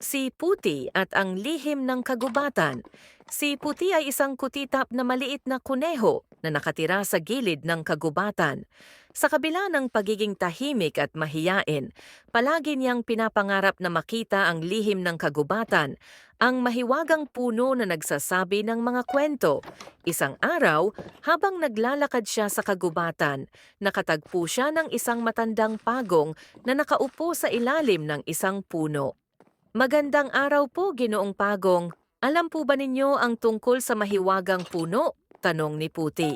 Si Puti at ang lihim ng kagubatan. Si Puti ay isang kutitap na maliit na kuneho na nakatira sa gilid ng kagubatan. Sa kabila ng pagiging tahimik at mahiyain, palagi niyang pinapangarap na makita ang lihim ng kagubatan, ang mahiwagang puno na nagsasabi ng mga kwento. Isang araw, habang naglalakad siya sa kagubatan, nakatagpo siya ng isang matandang pagong na nakaupo sa ilalim ng isang puno. Magandang araw po, Ginoong Pagong. Alam po ba ninyo ang tungkol sa mahiwagang puno? Tanong ni Puti.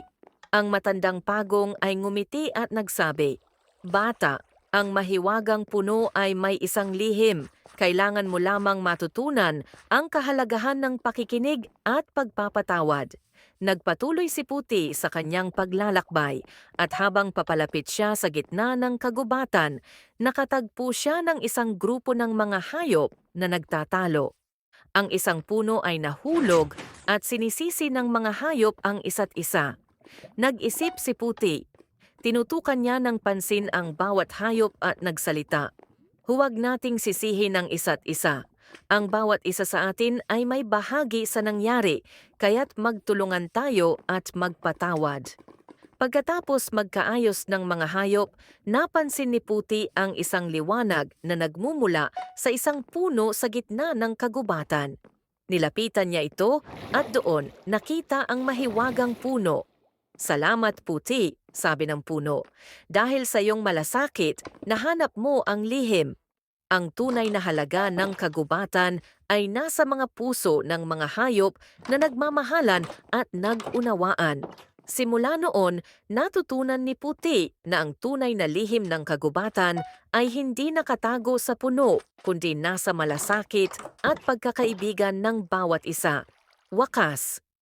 Ang matandang pagong ay ngumiti at nagsabi, Bata, ang mahiwagang puno ay may isang lihim. Kailangan mo lamang matutunan ang kahalagahan ng pakikinig at pagpapatawad. Nagpatuloy si Puti sa kanyang paglalakbay at habang papalapit siya sa gitna ng kagubatan, nakatagpo siya ng isang grupo ng mga hayop na nagtatalo. Ang isang puno ay nahulog at sinisisi ng mga hayop ang isa't isa. Nag-isip si Puti. Tinutukan niya ng pansin ang bawat hayop at nagsalita. Huwag nating sisihin ang isa't isa. Ang bawat isa sa atin ay may bahagi sa nangyari, kaya't magtulungan tayo at magpatawad. Pagkatapos magkaayos ng mga hayop, napansin ni Puti ang isang liwanag na nagmumula sa isang puno sa gitna ng kagubatan. Nilapitan niya ito at doon nakita ang mahiwagang puno. Salamat Puti, sabi ng puno. Dahil sa iyong malasakit, nahanap mo ang lihim. Ang tunay na halaga ng kagubatan ay nasa mga puso ng mga hayop na nagmamahalan at nag-unawaan. Simula noon, natutunan ni Puti na ang tunay na lihim ng kagubatan ay hindi nakatago sa puno, kundi nasa malasakit at pagkakaibigan ng bawat isa. Wakas.